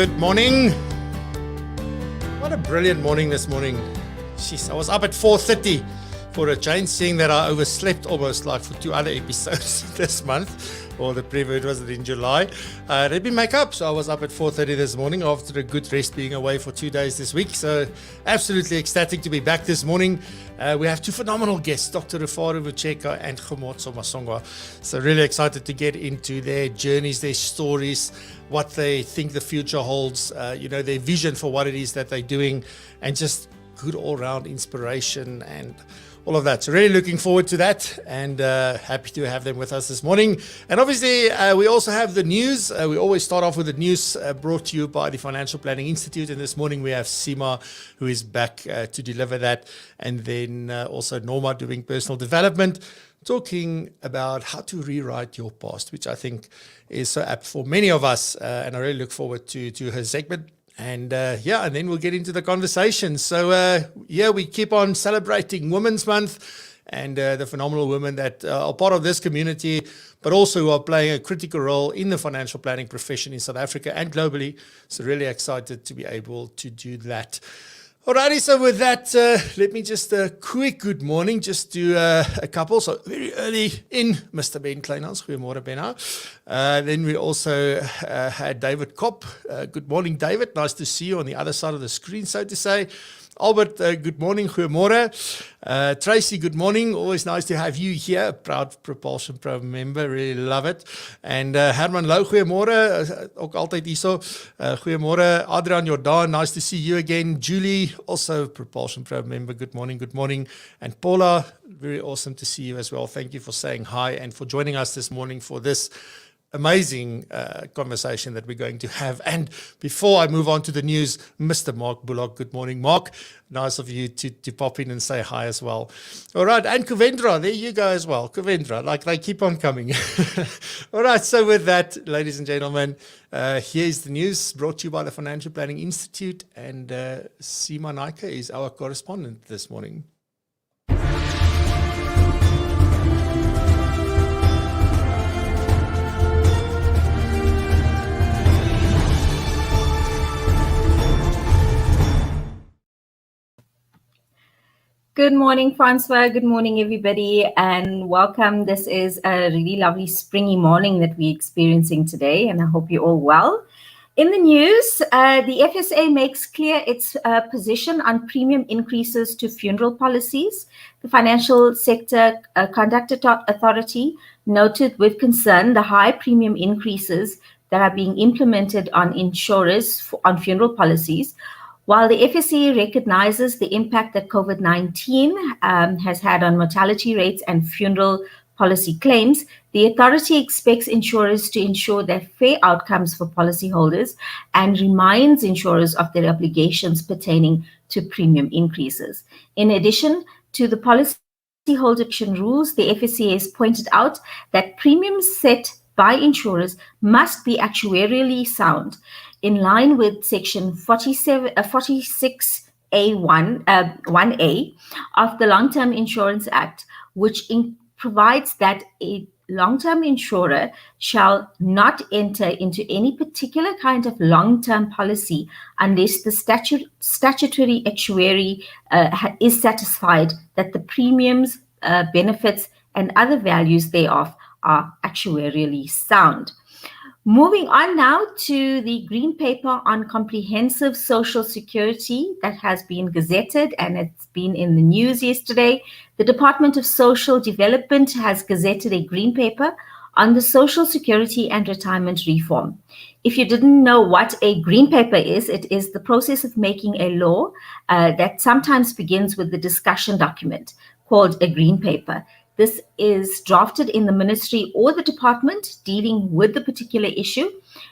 Good morning. What a brilliant morning this morning. Jeez, I was up at 4:30 for a change, seeing that I overslept almost like for 2 other episodes this month, or the preview was in July. Let me make up. So I was up at 4:30 this morning after a good rest, being away for 2 days this week. So absolutely ecstatic to be back this morning. We have two phenomenal guests, Dr. Rufaro Mucheka and Kgomotso Masongoa. So really excited to get into their journeys, their stories, what they think the future holds, their vision for what it is that they're doing, and just good all-round inspiration and all of that. So really looking forward to that, and happy to have them with us this morning. And obviously, we also have the news. We always start off with the news brought to you by the Financial Planning Institute. And this morning we have Sima, who is back to deliver that. And then also Norma doing personal development, talking about how to rewrite your past, which I think is so apt for many of us. And I really look forward to her segment. And and then we'll get into the conversation. So we keep on celebrating Women's Month and the phenomenal women that are part of this community, but also who are playing a critical role in the financial planning profession in South Africa and globally. So really excited to be able to do that. Alrighty, so with that, let me just quick good morning, just do a couple. So very early in, Mr. Ben Kleinhans, goeiemôre Ben. Then we also had David Kopp. Good morning, David. Nice to see you on the other side of the screen, so to say. Albert, good morning, goeiemôre. Tracy, good morning. Always nice to have you here. Proud PROpulsion Pro member, really love it. And Herman Lou, goeiemôre. Ook altyd hierso. Goeiemôre. Adrian Jordan, nice to see you again. Julie, also PROpulsion Pro member. Good morning, good morning. And Paula, very awesome to see you as well. Thank you for saying hi and for joining us this morning for this amazing conversation that we're going to have. And before I move on to the news, Mr. Mark Bullock, good morning, Mark. Nice of you to pop in and say hi as well. All right, and Kuvendra, there you go as well. Kuvendra, like they keep on coming. All right, so with that, ladies and gentlemen, here's the news brought to you by the Financial Planning Institute, and Sima Naika is our correspondent this morning. Good morning, Francois. Good morning, everybody, and welcome. This is a really lovely springy morning that we're experiencing today, and I hope you're all well. In the news, the FSA makes clear its position on premium increases to funeral policies. The Financial Sector Conduct Authority noted with concern the high premium increases that are being implemented on insurers on funeral policies. While the FSA recognizes the impact that COVID-19 has had on mortality rates and funeral policy claims, the authority expects insurers to ensure that fair outcomes for policyholders and reminds insurers of their obligations pertaining to premium increases. In addition to the policyholder rules, the FSA has pointed out that premiums set by insurers must be actuarially sound, in line with Section 46A1A of the Long-Term Insurance Act, which provides that a long-term insurer shall not enter into any particular kind of long-term policy unless the statutory actuary is satisfied that the premiums, benefits, and other values thereof are actuarially sound. Moving on now to the Green Paper on Comprehensive Social Security that has been gazetted, and it's been in the news yesterday. The Department of Social Development has gazetted a Green Paper on the Social Security and Retirement Reform. If you didn't know what a Green Paper is, it is the process of making a law that sometimes begins with the discussion document called a Green Paper. This is drafted in the ministry or the department dealing with the particular issue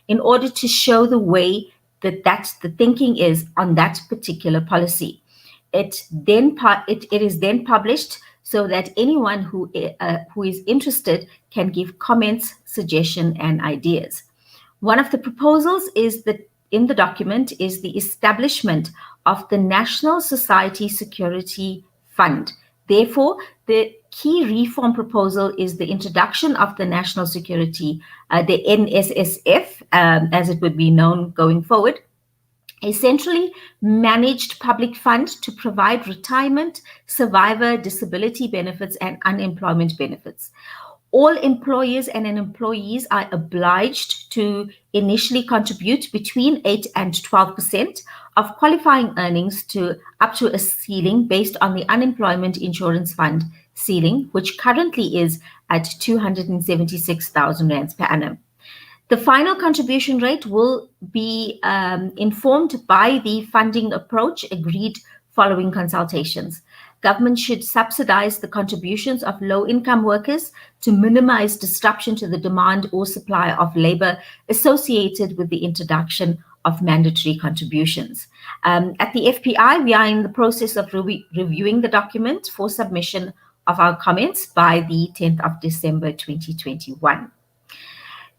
in order to show the way that the thinking is on that particular policy. It is then published so that anyone who is interested can give comments, suggestions, and ideas. One of the proposals is that in the document is the establishment of the National Society Security Fund, Therefore, the key reform proposal is the introduction of the national security, the NSSF, as it would be known going forward, a centrally managed public fund to provide retirement, survivor, disability benefits, and unemployment benefits. All employers and employees are obliged to initially contribute between 8 and 12% of qualifying earnings to up to a ceiling based on the Unemployment Insurance Fund ceiling, which currently is at 276,000 rands per annum. The final contribution rate will be informed by the funding approach agreed following consultations. Government should subsidize the contributions of low-income workers to minimize disruption to the demand or supply of labor associated with the introduction of mandatory contributions. At the FPI, we are in the process of reviewing the document for submission of our comments by the 10th of December 2021.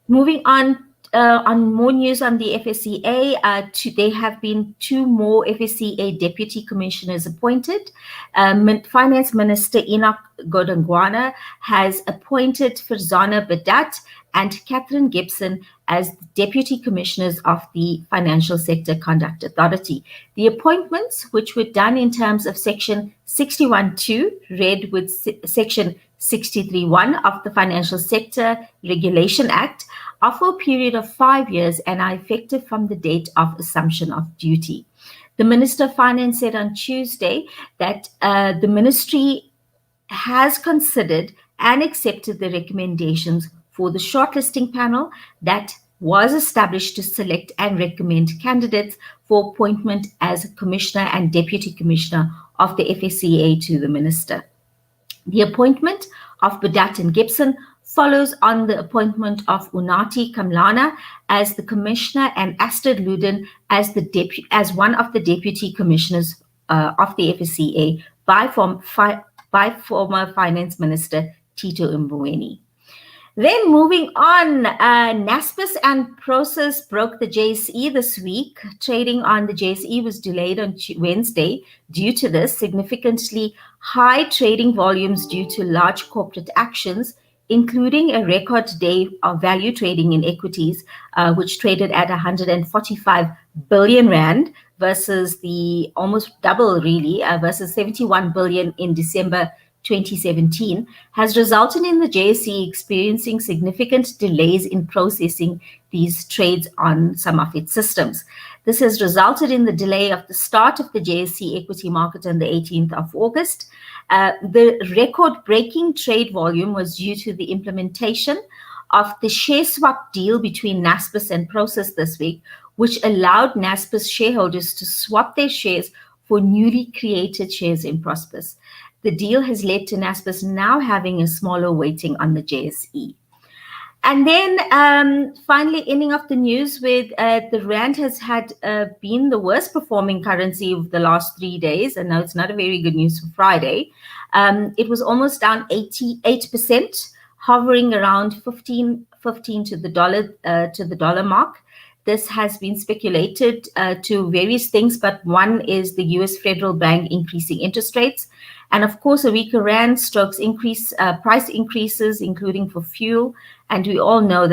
Moving on more news on the FSCA, there have been 2 more FSCA deputy commissioners appointed. Finance Minister Enoch Godongwana has appointed Farzana Badat and Catherine Gibson as deputy commissioners of the Financial Sector Conduct Authority. The appointments, which were done in terms of Section 61.2, read with Section 63.1 of the Financial Sector Regulation Act, are for a period of 5 years and are effective from the date of assumption of duty. The Minister of Finance said on Tuesday that the ministry has considered and accepted the recommendations for the shortlisting panel that was established to select and recommend candidates for appointment as Commissioner and Deputy Commissioner of the FSCA to the Minister. The appointment of Badat and Gibson follows on the appointment of Unati Kamlana as the Commissioner and Astrid Luden as one of the Deputy Commissioners of the FSCA by former Finance Minister Tito Mboweni. Then moving on, Naspers and Process broke the JSE this week. Trading on the JSE was delayed on Wednesday due to this significantly high trading volumes due to large corporate actions, including a record day of value trading in equities, which traded at 145 billion rand versus the almost double really, versus 71 billion in December 2017, has resulted in the JSE experiencing significant delays in processing these trades on some of its systems. This has resulted in the delay of the start of the JSE equity market on the 18th of August. The record-breaking trade volume was due to the implementation of the share swap deal between Naspers and Process this week, which allowed Naspers shareholders to swap their shares for newly created shares in Prospers. The deal has led to Naspers now having a smaller weighting on the JSE. And then finally, ending off the news with the Rand has had been the worst performing currency of the last 3 days. And now it's not a very good news for Friday. It was almost down 88%, hovering around 15 to the dollar mark. This has been speculated to various things, but one is the US Federal Bank increasing interest rates. And of course, a weaker Rand strokes price increases, including for fuel. And we all know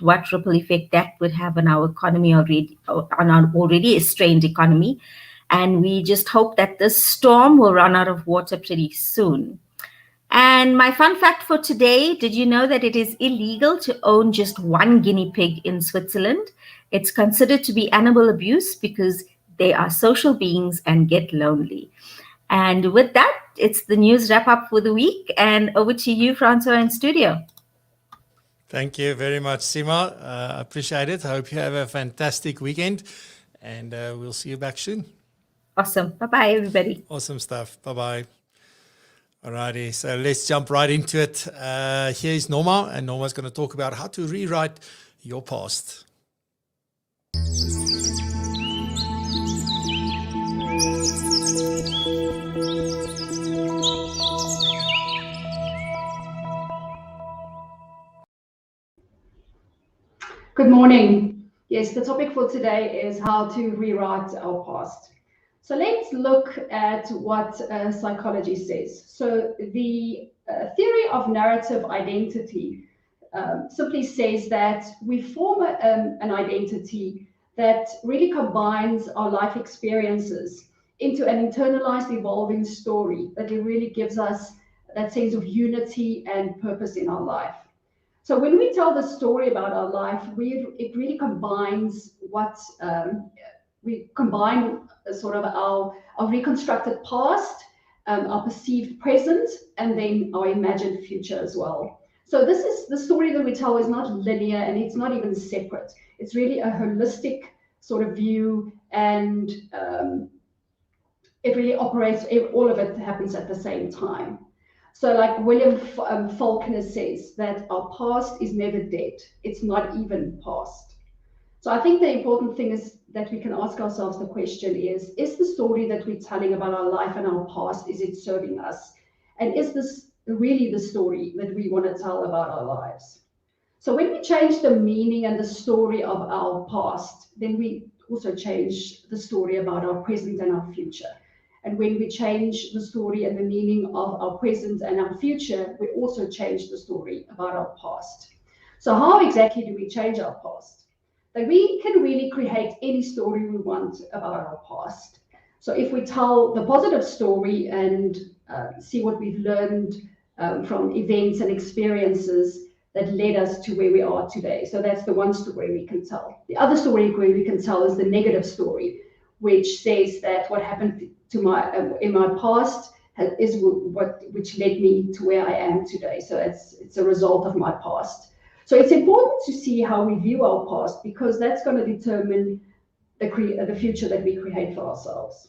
what ripple effect that would have on our economy already, on our already strained economy. And we just hope that this storm will run out of water pretty soon. And my fun fact for today, did you know that it is illegal to own just one guinea pig in Switzerland? It's considered to be animal abuse because they are social beings and get lonely. And with that, it's the news wrap up for the week. And over to you, Francois, in studio. Thank you very much, Sima. I appreciate it. I hope you have a fantastic weekend. And we'll see you back soon. Awesome. Bye-bye, everybody. Awesome stuff. Bye-bye. Alrighty, so let's jump right into it. Here is Norma, and Norma's going to talk about how to rewrite your past. Good morning. Yes, the topic for today is how to rewrite our past. So let's look at what psychology says. So the theory of narrative identity simply says that we form an identity that really combines our life experiences into an internalized, evolving story that really gives us that sense of unity and purpose in our life. So when we tell the story about our life, it really combines we combine sort of our reconstructed past, our perceived present, and then our imagined future as well. So this is the story that we tell is not linear and it's not even separate. It's really a holistic sort of view, and it really operates, all of it happens at the same time. So like William Faulkner says that our past is never dead. It's not even past. So I think the important thing is that we can ask ourselves the question is the story that we're telling about our life and our past, is it serving us? And is this really the story that we want to tell about our lives? So when we change the meaning and the story of our past, then we also change the story about our present and our future. And when we change the story and the meaning of our present and our future, we also change the story about our past. So how exactly do we change our past? That we can really create any story we want about our past. So if we tell the positive story and see what we've learned from events and experiences that led us to where we are today. So that's the one story we can tell. The other story we can tell is the negative story, which says that what happened to in my past is which led me to where I am today. So it's a result of my past. So it's important to see how we view our past, because that's going to determine the future that we create for ourselves.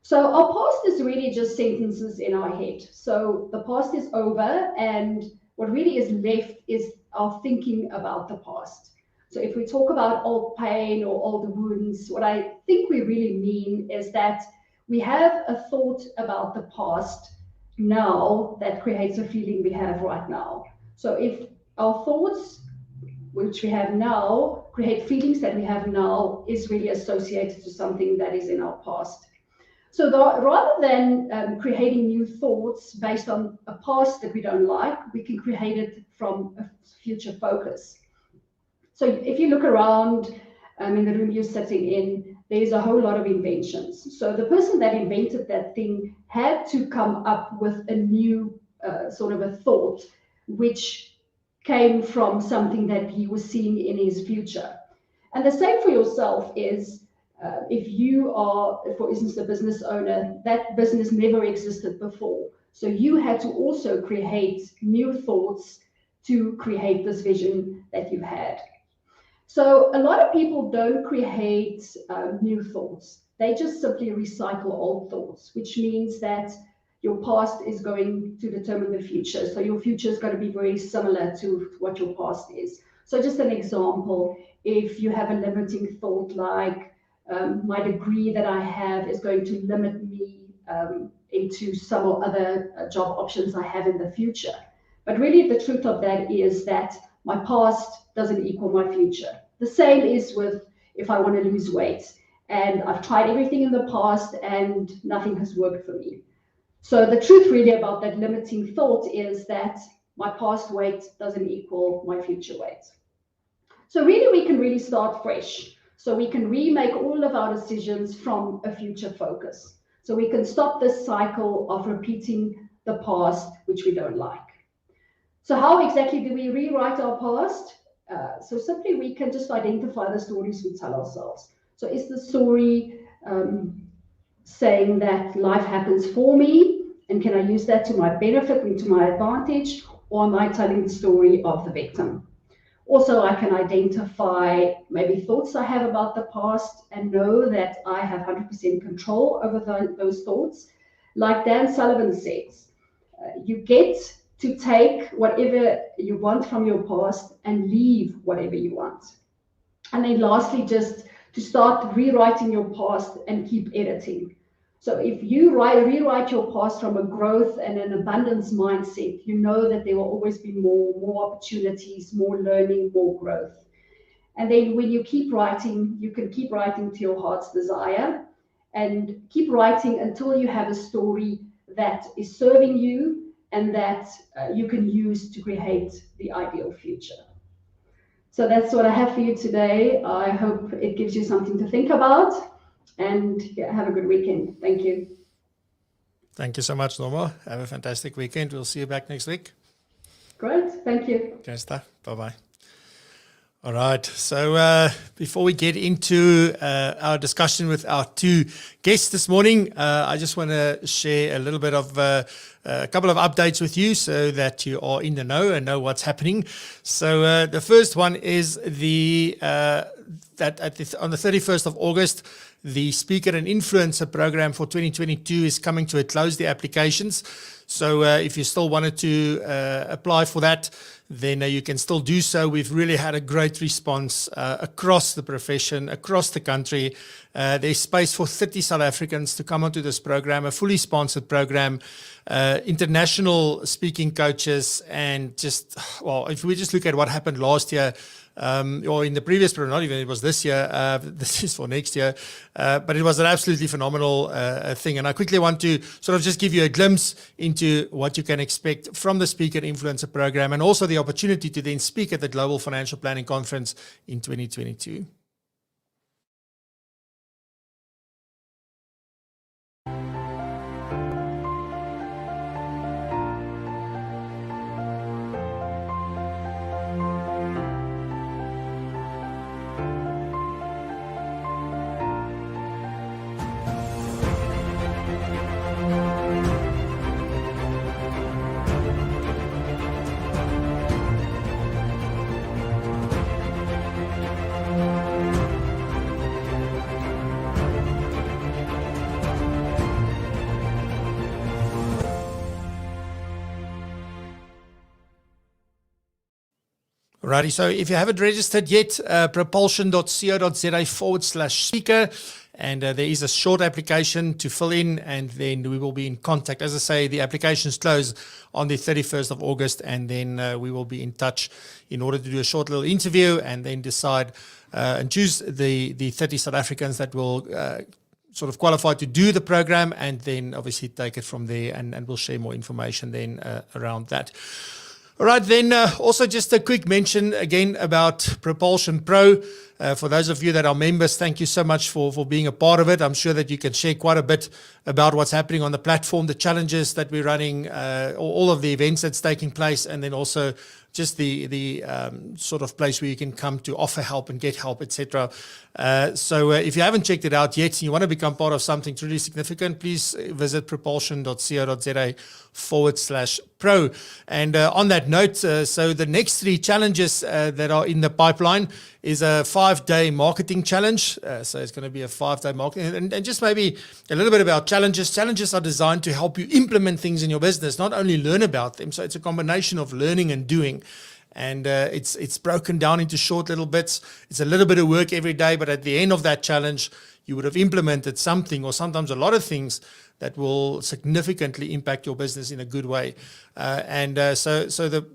So our past is really just sentences in our head. So the past is over, and what really is left is our thinking about the past. So if we talk about old pain or old wounds, what I think we really mean is that we have a thought about the past now that creates a feeling we have right now. So if our thoughts, which we have now, create feelings that we have now, is really associated to something that is in our past. So rather than creating new thoughts based on a past that we don't like, we can create it from a future focus. So if you look around in the room you're sitting in, there's a whole lot of inventions. So the person that invented that thing had to come up with a new sort of a thought, which came from something that he was seeing in his future. And the same for yourself is, if you are, for instance, a business owner, that business never existed before. So you had to also create new thoughts to create this vision that you've had. So a lot of people don't create new thoughts. They just simply recycle old thoughts, which means that your past is going to determine the future. So your future is going to be very similar to what your past is. So just an example, if you have a limiting thought like, my degree that I have is going to limit me into some or other job options I have in the future. But really the truth of that is that my past doesn't equal my future. The same is with if I want to lose weight and I've tried everything in the past and nothing has worked for me. So the truth really about that limiting thought is that my past weight doesn't equal my future weight. So really we can really start fresh. So we can remake all of our decisions from a future focus. So we can stop this cycle of repeating the past, which we don't like. So how exactly do we rewrite our past? So simply we can just identify the stories we tell ourselves. So is the story saying that life happens for me, and can I use that to my benefit and to my advantage, or am I telling the story of the victim? Also, I can identify maybe thoughts I have about the past and know that I have 100% control over those thoughts. Like Dan Sullivan says, you get to take whatever you want from your past and leave whatever you want. And then lastly, just to start rewriting your past and keep editing. So if you rewrite your past from a growth and an abundance mindset, you know that there will always be more opportunities, more learning, more growth. And then when you keep writing, you can keep writing to your heart's desire. and keep writing until you have a story that is serving you and that you can use to create the ideal future. So that's what I have for you today. I hope it gives you something to think about, and have a good weekend. Thank you. Thank you so much, Norma. Have a fantastic weekend. We'll see you back next week. Great. Thank you. Okay, bye-bye. All right. So before we get into our discussion with our two guests this morning, I just want to share a little bit of a couple of updates with you so that you are in the know and know what's happening. So the first one is on the 31st of August, the Speaker and Influencer program for 2022 is coming to a close, the applications. So if you still wanted to apply for that, then you can still do so. We've really had a great response across the profession, across the country. There's space for 30 South Africans to come onto this program, a fully sponsored program, international speaking coaches, and just, well, if we just look at what happened last year, or in the previous program, not even, it was this year, this is for next year, but it was an absolutely phenomenal thing. And I quickly want to sort of just give you a glimpse into what you can expect from the Speaker Influencer program, and also the opportunity to then speak at the Global Financial Planning Conference in 2022. Alrighty, so if you haven't registered yet, propulsion.co.za/speaker, and there is a short application to fill in, and then we will be in contact. As I say, the applications close on the 31st of August, and then we will be in touch in order to do a short little interview and then decide and choose the 30 South Africans that will sort of qualify to do the program, and then obviously take it from there, and we'll share more information then around that. All right, then also just a quick mention again about PROpulsion Pro. For those of you that are members, thank you so much for being a part of it. I'm sure that you can share quite a bit about what's happening on the platform, the challenges that we're running, all of the events that's taking place, and then also just the sort of place where you can come to offer help and get help, etc. So if you haven't checked it out yet and you want to become part of something truly significant, please visit propulsion.co.za/pro. And on that note, so the next 3 challenges that are in the pipeline is a 5-day marketing challenge. So it's going to be a 5-day marketing. And just maybe a little bit about challenges. Challenges are designed to help you implement things in your business, not only learn about them. So it's a combination of learning and doing. And it's broken down into short little bits. It's a little bit of work every day, but at the end of that challenge, you would have implemented something, or sometimes a lot of things, that will significantly impact your business in a good way. So the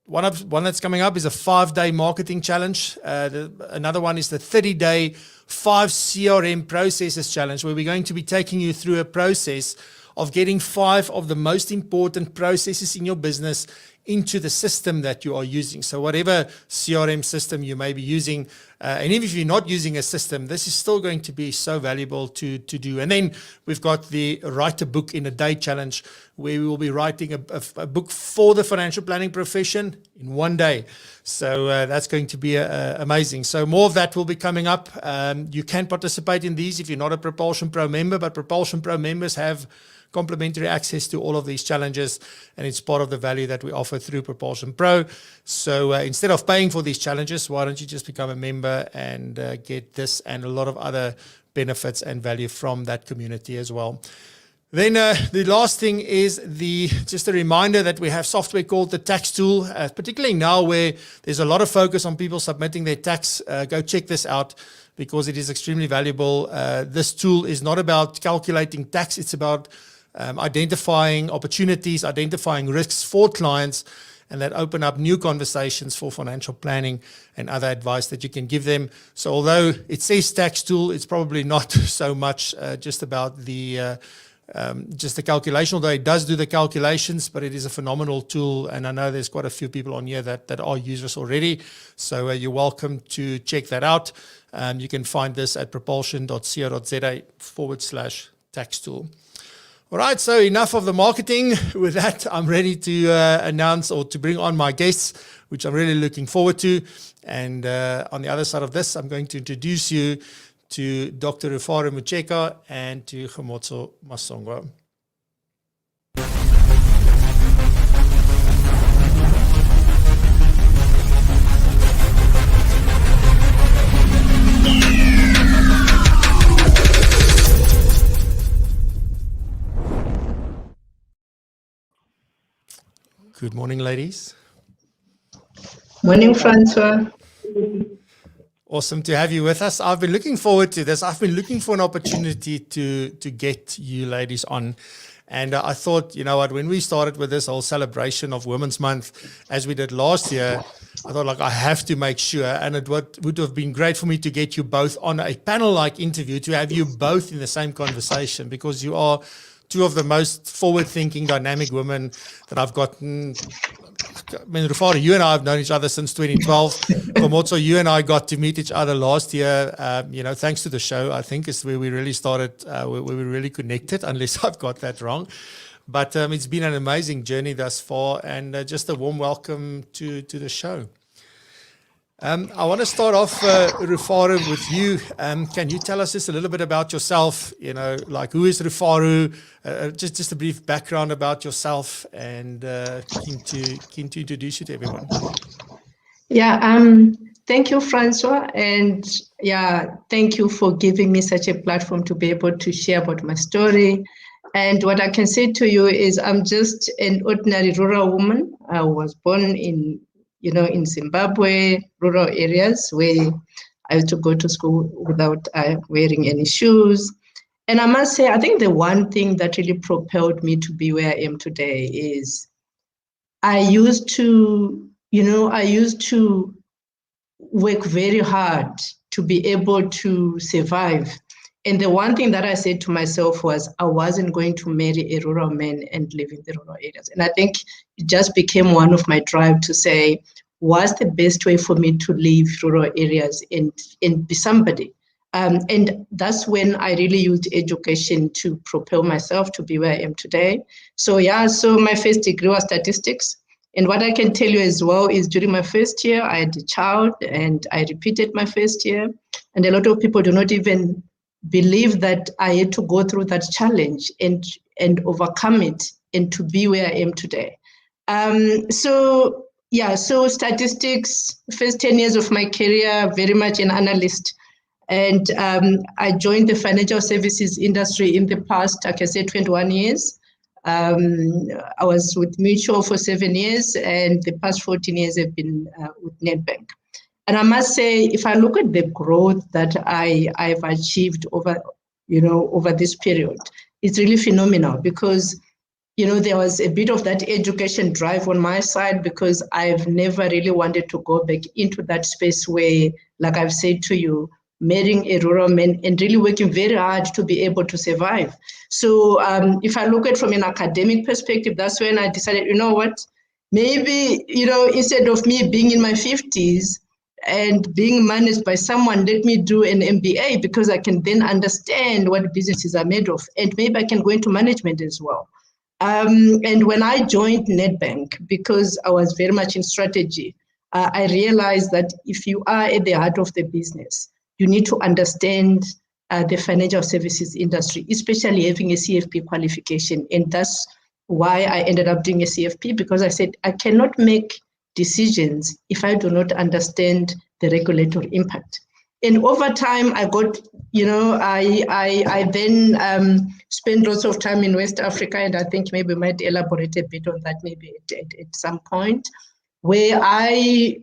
one that's coming up is a 5-day marketing challenge. Another one is the 30-day 5 CRM processes challenge, where we're going to be taking you through a process of getting 5 of the most important processes in your business into the system that you are using. So whatever CRM system you may be using, and even if you're not using a system, this is still going to be so valuable to do. And then we've got the Write a Book in a Day challenge, where we will be writing a book for the financial planning profession in 1 day. So that's going to be amazing. So more of that will be coming up. You can participate in these if you're not a PROpulsion Pro member, but PROpulsion Pro members have complimentary access to all of these challenges, and it's part of the value that we offer through PROpulsion Pro. So instead of paying for these challenges, why don't you just become a member and get this and a lot of other benefits and value from that community as well. Then the last thing is just a reminder that we have software called the Tax Tool, particularly now where there's a lot of focus on people submitting their tax. Go check this out, because it is extremely valuable. This tool is not about calculating tax. It's about identifying opportunities, identifying risks for clients, and that open up new conversations for financial planning and other advice that you can give them. So although it says tax tool, it's probably not so much just about the calculation, although it does do the calculations, but it is a phenomenal tool. And I know there's quite a few people on here that are users already. So you're welcome to check that out. You can find this at propulsion.co.za/tax tool. All right, so enough of the marketing. With that, I'm ready to announce or to bring on my guests, which I'm really looking forward to. And on the other side of this, I'm going to introduce you to Dr. Rufaro Mucheka and to Kgomotso Masongoa. Good morning, ladies. Morning, Francois. Awesome to have you with us. I've been looking forward to this. I've been looking for an opportunity to get you ladies on. And I thought, you know what, when we started with this whole celebration of Women's Month, as we did last year, I thought, like, I have to make sure, and it would have been great for me to get you both on a panel-like interview, to have you both in the same conversation, because you are two of the most forward-thinking, dynamic women that I've gotten. I mean, Rufaro, you and I have known each other since 2012. Kgomotso, you and I got to meet each other last year, thanks to the show, I think, is where we really started, where we really connected, unless I've got that wrong. But it's been an amazing journey thus far, and just a warm welcome to the show. I want to start off, Rufaro, with you. Can you tell us just a little bit about yourself? You know, like, who is Rufaro? Just a brief background about yourself, and keen to introduce you to everyone. Yeah, thank you, Francois, and thank you for giving me such a platform to be able to share about my story. And what I can say to you is, I'm just an ordinary rural woman. I was born in Zimbabwe, rural areas where I used to go to school without wearing any shoes. And I must say, I think the one thing that really propelled me to be where I am today is I used to work very hard to be able to survive. And the one thing that I said to myself was, I wasn't going to marry a rural man and live in the rural areas. And I think it just became one of my drive to say, what's the best way for me to leave rural areas and be somebody? And that's when I really used education to propel myself to be where I am today. So my first degree was statistics. And what I can tell you as well is, during my first year, I had a child and I repeated my first year. And a lot of people do not even believe that I had to go through that challenge and overcome it and to be where I am today. So statistics, first 10 years of my career, very much an analyst. And I joined the financial services industry in the past, like I said, 21 years. I was with Mutual for 7 years, and the past 14 years have been with Nedbank. And I must say, if I look at the growth that I've achieved over this period, it's really phenomenal, because there was a bit of that education drive on my side, because I've never really wanted to go back into that space where, like I've said to you, marrying a rural man and really working very hard to be able to survive. So if I look at it from an academic perspective, that's when I decided, maybe, instead of me being in my 50s and being managed by someone, let me do an MBA, because I can then understand what businesses are made of, and maybe I can go into management as well. And when I joined Nedbank, because I was very much in strategy, I realized that if you are at the heart of the business, you need to understand the financial services industry, especially having a CFP qualification. And that's why I ended up doing a CFP, because I said I cannot make decisions if I do not understand the regulatory impact. And over time, I got, I then spent lots of time in West Africa, and I think maybe we might elaborate a bit on that maybe at some point, where I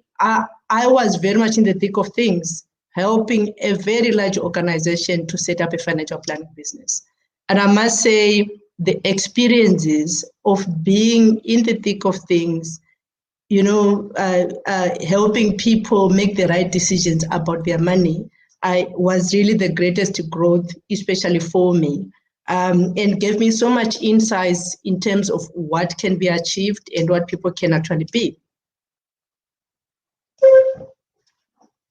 was very much in the thick of things, helping a very large organization to set up a financial planning business. And I must say, the experiences of being in the thick of things helping people make the right decisions about their money, was really the greatest growth, especially for me, and gave me so much insights in terms of what can be achieved and what people can actually be.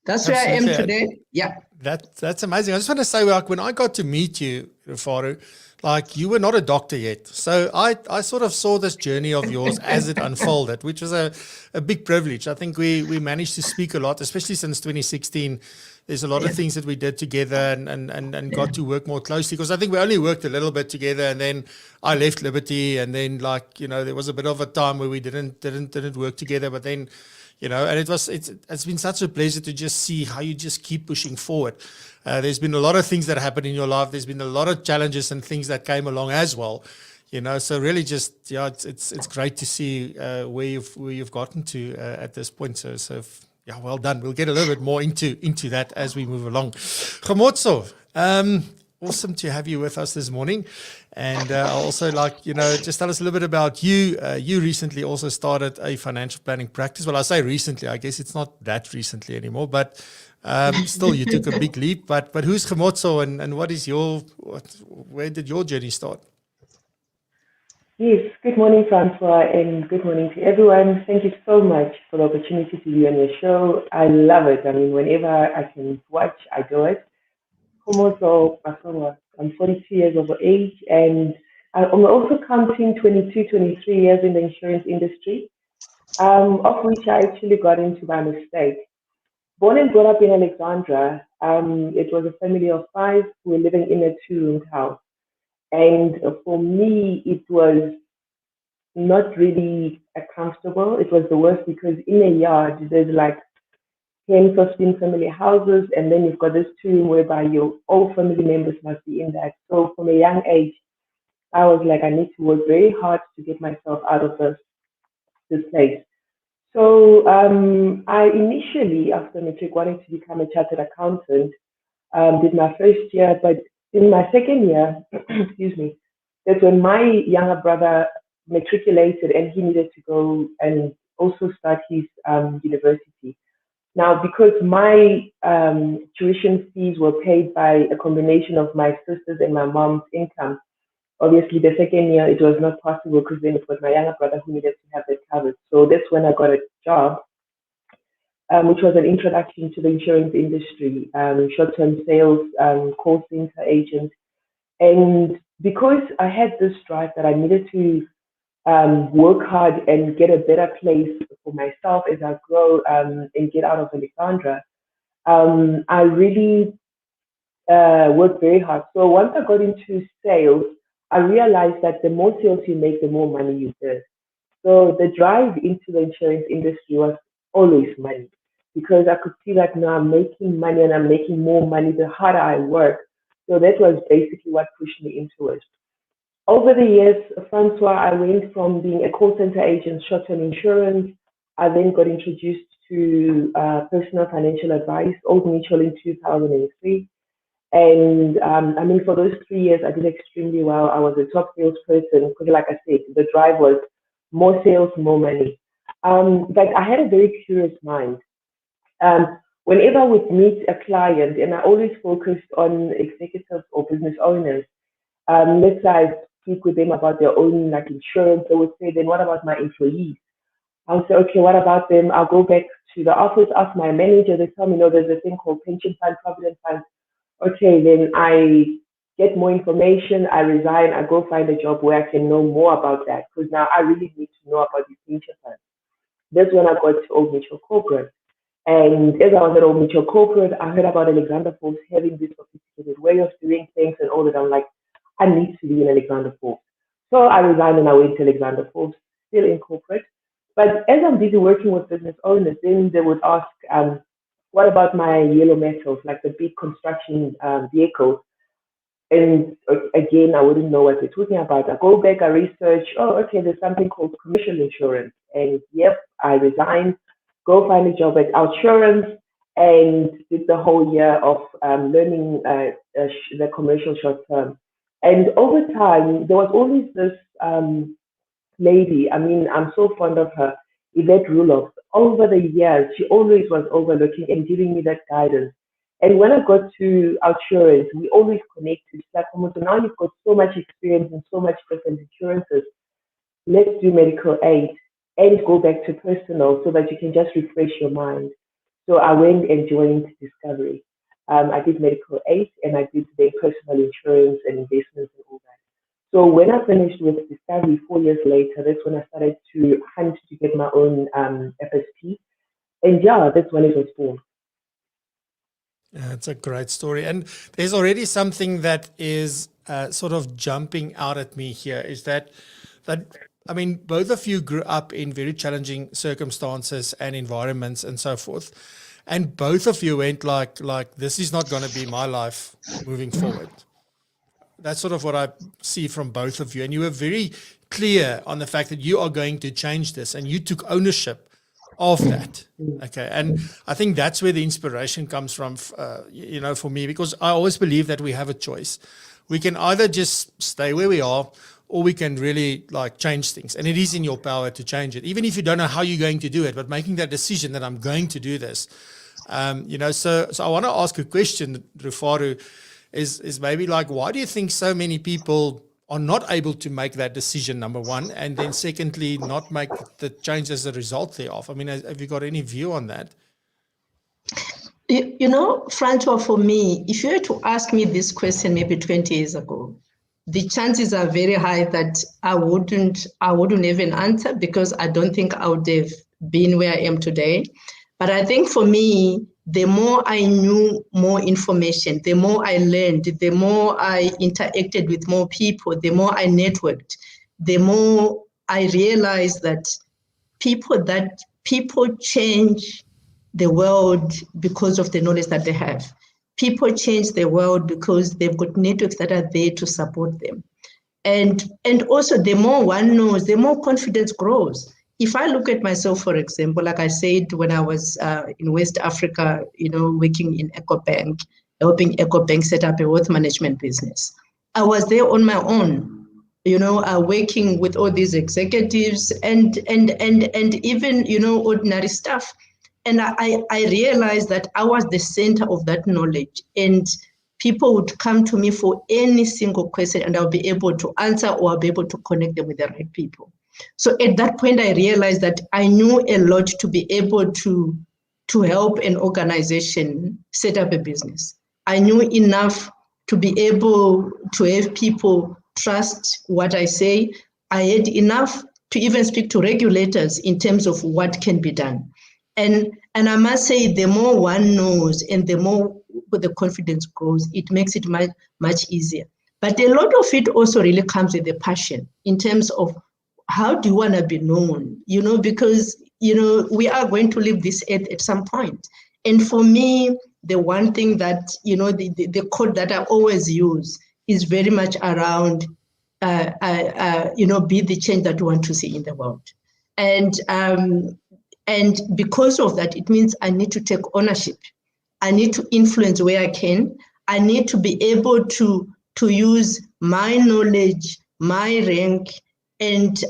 That's where I am today. Yeah. That's amazing. I just want to say, like, when I got to meet you, Rufaro, like, you were not a doctor yet. So I sort of saw this journey of yours as it unfolded, which was a big privilege. I think we managed to speak a lot, especially since 2016. There's a lot of things that we did together and got to work more closely, because I think we only worked a little bit together, and then I left Liberty, and then, like, there was a bit of a time where we didn't work together, but then, and it's been such a pleasure to just see how you just keep pushing forward. There's been a lot of things that happened in your life. There's been a lot of challenges and things that came along as well. So really just, it's great to see where you've gotten to at this point. So yeah, well done. We'll get a little bit more into that as we move along. Kgomotso, awesome to have you with us this morning. And also, like, just tell us a little bit about you. You recently also started a financial planning practice. Well, I say recently, I guess it's not that recently anymore, but still you took a big leap. But who's Kgomotso, and what is where did your journey start? Yes, good morning, Francois, and good morning to everyone. Thank you so much for the opportunity to be on your show. I love it. I mean, whenever I can watch, I do it. Kgomotso Masongoa. I'm 42 years of age, and I'm also counting 22, 23 years in the insurance industry, of which I actually got into by mistake. Born and brought up in Alexandra, it was a family of 5 who were living in a 2-roomed house. And for me, it was not really comfortable. It was the worst, because in a yard, there's like 10, 15 family houses, and then you've got this 2-room whereby all family members must be in that. So from a young age, I was like, I need to work very hard to get myself out of this place. So I initially, after matric, wanted to become a chartered accountant, did my first year, but in my second year, excuse me, that's when my younger brother matriculated, and he needed to go and also start his university. Now, because my tuition fees were paid by a combination of my sister's and my mom's income, obviously the second year it was not possible, because then it was my younger brother who needed to have that covered. So that's when I got a job, which was an introduction to the insurance industry, short-term sales, call center agent. And because I had this drive that I needed to work hard and get a better place for myself as I grow and get out of Alexandra, I really worked very hard. So once I got into sales, I realized that the more sales you make, the more money you earn. So the drive into the insurance industry was always money, because I could see that now I'm making money, and I'm making more money the harder I work. So that was basically what pushed me into it. Over the years, Francois, I went from being a call center agent, short-term insurance. I then got introduced to personal financial advice, Old Mutual, in 2003. And I mean, for those 3 years, I did extremely well. I was a top salesperson, because like I said, the drive was more sales, more money. But I had a very curious mind. Whenever I would meet a client, and I always focused on executives or business owners, let's say I speak with them about their own like insurance, they would say, then what about my employees? I'll say, okay, what about them? I'll go back to the office, ask my manager, they tell me, no, there's a thing called pension fund, provident fund. Okay, then I get more information, I resign, I go find a job where I can know more about that, because now I really need to know about these pension funds. That's when I got to Old Mutual Corporate. And as I was at Old Mutual Corporate, I heard about Alexander Forbes having this sophisticated way of doing things and all that. I'm like, I need to be in Alexander Forbes. So I resigned and I went to Alexander Forbes, still in corporate. But as I'm busy working with business owners, then they would ask, what about my yellow metals, like the big construction vehicles? And again, I wouldn't know what they're talking about. I go back, I research, oh, okay, there's something called commercial insurance. And yep, I resigned, go find a job at Outsurance, and did the whole year of learning the commercial short term. And over time, there was always this lady, I mean, I'm so fond of her. Yvette Ruloff. Over the years, she always was overlooking and giving me that guidance. And when I got to Outsurance, we always connected. She's like, Kgomotso, now you've got so much experience in so much different insurances. Let's do medical aid and go back to personal so that you can just refresh your mind. So I went and joined Discovery. I did medical aid and I did the personal insurance and investments and all that. So when I finished with Discovery 4 years later, that's when I started to hunt to get my own FSP. And yeah, that's when it was born. Yeah, it's a great story. And there's already something that is sort of jumping out at me here, is that I mean, both of you grew up in very challenging circumstances and environments and so forth. And both of you went like this is not going to be my life moving forward. That's sort of what I see from both of you. And you were very clear on the fact that you are going to change this, and you took ownership of that. Okay. And I think that's where the inspiration comes from, you know, for me, because I always believe that we have a choice. We can either just stay where we are, or we can really like change things. And it is in your power to change it, even if you don't know how you're going to do it, but making that decision that I'm going to do this. You know, so I want to ask a question, Rufaro, is maybe like, why do you think so many people are not able to make that decision, number one, and then secondly, not make the change as a result thereof? I mean, have you got any view on that? You know, Francois, for me, if you were to ask me this question maybe 20 years ago, the chances are very high that I wouldn't have an answer, because I don't think I would have been where I am today. But I think for me, the more I knew more information, the more I learned, the more I interacted with more people, the more I networked, the more I realized that people change the world because of the knowledge that they have. People change the world because they've got networks that are there to support them. And also, the more one knows, the more confidence grows. If I look at myself, for example, like I said, when I was in West Africa, you know, working in EcoBank, helping EcoBank set up a wealth management business, I was there on my own, you know, working with all these executives and even, you know, ordinary staff. And I realized that I was the center of that knowledge, and people would come to me for any single question, and I'll be able to answer, or I'll be able to connect them with the right people. So at that point, I realized that I knew a lot to be able to help an organization set up a business. I knew enough to be able to have people trust what I say. I had enough to even speak to regulators in terms of what can be done. And I must say, the more one knows and the more the confidence grows, it makes it much easier. But a lot of it also really comes with the passion in terms of how do you want to be known, you know, because, you know, we are going to leave this earth at some point. And for me, the one thing that, you know, the code that I always use is very much around, you know, be the change that you want to see in the world. And because of that, it means I need to take ownership. I need to influence where I can. I need to be able to use my knowledge, my rank, and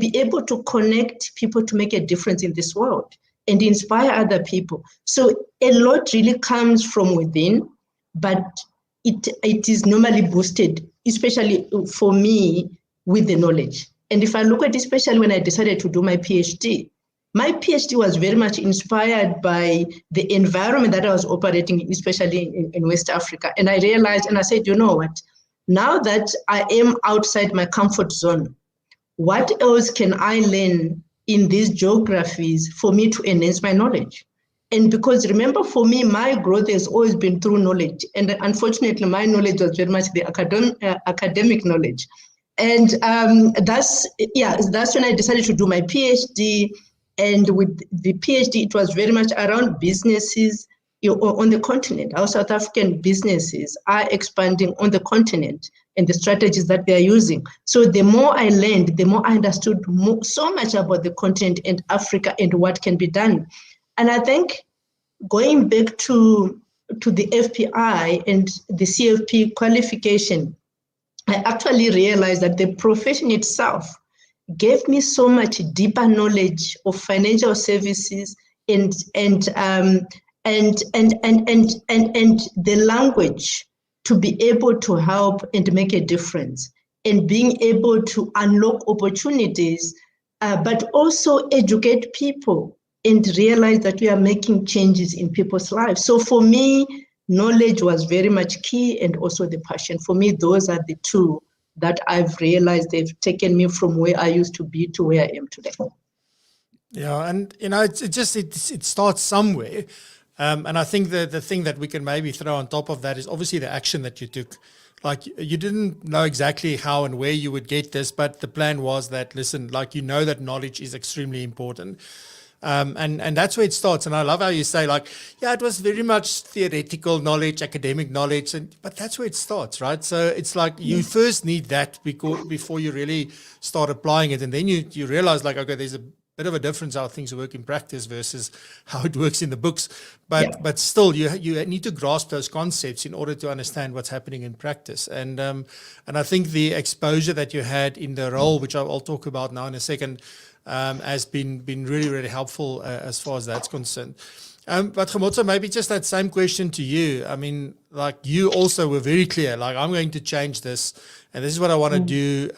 be able to connect people to make a difference in this world and inspire other people. So a lot really comes from within, but it is normally boosted, especially for me, with the knowledge. And if I look at, especially when I decided to do my PhD was very much inspired by the environment that I was operating in, especially in West Africa. And I realized, and I said, you know what, now that I am outside my comfort zone, what else can I learn in these geographies for me to enhance my knowledge? And because remember, for me, my growth has always been through knowledge. And unfortunately, my knowledge was very much the academic knowledge. And that's when I decided to do my PhD. And with the PhD, it was very much around businesses on the continent. Our South African businesses are expanding on the continent and the strategies that they are using. So the more I learned, the more I understood so much about the continent and Africa and what can be done. And I think going back to the FPI and the CFP qualification, I actually realized that the profession itself gave me so much deeper knowledge of financial services and the language to be able to help and make a difference, and being able to unlock opportunities, but also educate people and realize that we are making changes in people's lives. So for me, knowledge was very much key, and also the passion. For me, those are the two that I've realized they've taken me from where I used to be to where I am today. Yeah, and it starts somewhere. And I think the thing that we can maybe throw on top of that is obviously the action that you took. Like, you didn't know exactly how and where you would get this, but the plan was that, listen, like, that knowledge is extremely important. And that's where it starts. And I love how you say, like, yeah, it was very much theoretical knowledge, academic knowledge, but that's where it starts, right? So it's like you first need that before you really start applying it. And then you realize, like, okay, there's a bit of a difference how things work in practice versus how it works in the books. But still, you need to grasp those concepts in order to understand what's happening in practice. And I think the exposure that you had in the role, which I'll talk about now in a second, has been really, really helpful as far as that's concerned. But Kgomotso, maybe just that same question to you. I mean, like, you also were very clear, like, I'm going to change this, and this is what I want to do.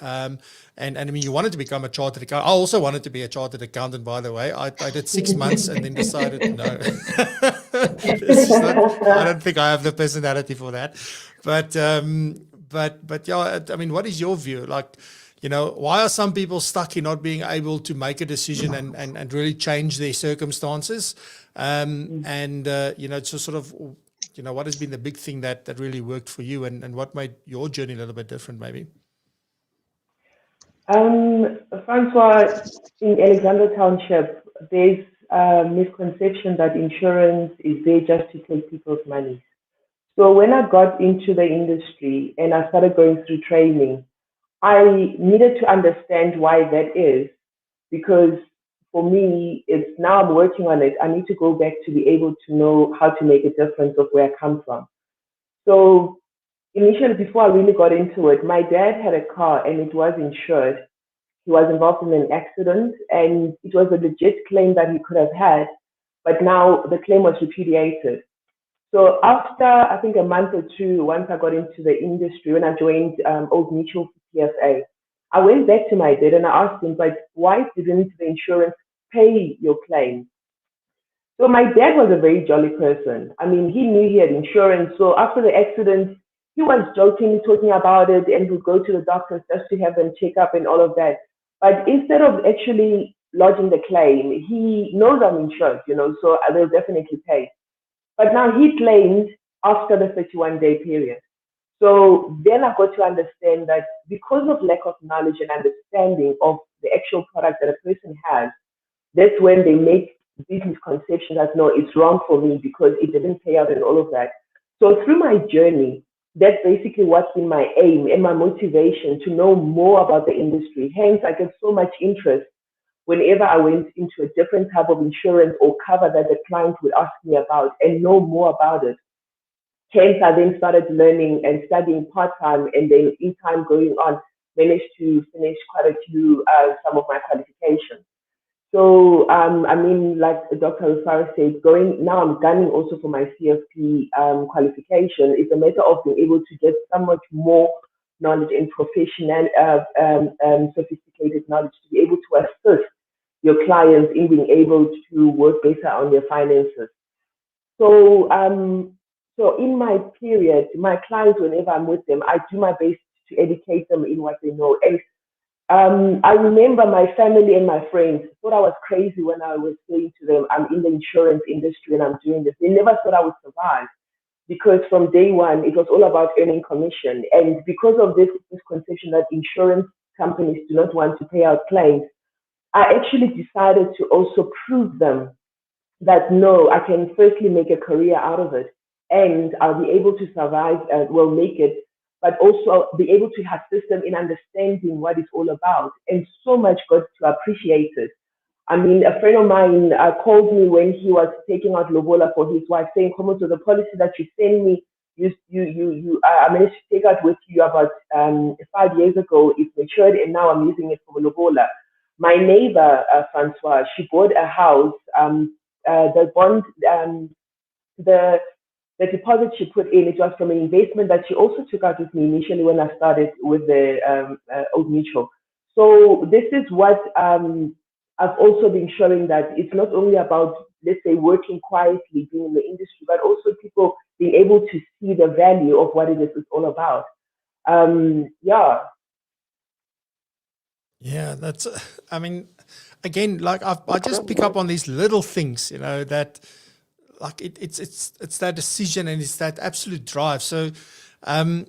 And I mean, you wanted to become a chartered accountant. I also wanted to be a chartered accountant, by the way. I did 6 months and then decided, no. I don't think I have the personality for that. But yeah, I mean, what is your view? Like, why are some people stuck in not being able to make a decision and really change their circumstances? So sort of, what has been the big thing that really worked for you, and what made your journey a little bit different, maybe? Francois, in Alexandra Township, there's a misconception that insurance is there just to take people's money. So when I got into the industry and I started going through training, I needed to understand why that is, because for me, it's now I'm working on it. I need to go back to be able to know how to make a difference of where I come from. So initially, before I really got into it, my dad had a car and it was insured. He was involved in an accident and it was a legit claim that he could have had, but now the claim was repudiated. So after, I think, a month or two, once I got into the industry, when I joined Old Mutual PFA, I went back to my dad and I asked him, but why didn't the insurance pay your claim? So my dad was a very jolly person. I mean, he knew he had insurance. So after the accident, he was jokingly talking about it and would go to the doctors just to have them check up and all of that. But instead of actually lodging the claim, he knows I'm insured, so they'll definitely pay. But now he claimed after the 31-day period. So then I got to understand that because of lack of knowledge and understanding of the actual product that a person has, that's when they make these misconceptions that, no, it's wrong for me because it didn't pay out and all of that. So through my journey, that's basically what's been my aim and my motivation to know more about the industry. Hence, I get so much interest whenever I went into a different type of insurance or cover that the client would ask me about and know more about it. Hence, I then started learning and studying part-time, and then in time going on, managed to finish quite a few, some of my qualifications. So, I mean, like Dr. Rufaro said, now I'm gunning also for my CFP qualification. It's a matter of being able to get so much more knowledge and professional, sophisticated knowledge to be able to assist your clients in being able to work better on their finances. So, so in my period, my clients, whenever I'm with them, I do my best to educate them in what they know. And I remember my family and my friends thought I was crazy when I was saying to them, I'm in the insurance industry and I'm doing this. They never thought I would survive, because from day one, it was all about earning commission. And because of this misconception that insurance companies do not want to pay out claims, I actually decided to also prove them that, no, I can firstly make a career out of it and I'll be able to survive and make it, but also be able to assist them in understanding what it's all about. And so much got to appreciate it. I mean, a friend of mine called me when he was taking out lobola for his wife, saying, Kgomotso, the policy that you sent me, I managed to take out with you about 5 years ago. It's matured and now I'm using it for lobola. my neighbor, Francois, she bought a house. The bond, the deposit she put in, it was from an investment that she also took out with me initially when I started with the Old Mutual. So this is what I've also been showing, that it's not only about, let's say, working quietly, being in the industry, but also people being able to see the value of what it is it's all about. Yeah, that's, I mean, again, like I just pick up on these little things, you know, that like it's that decision and it's that absolute drive. So I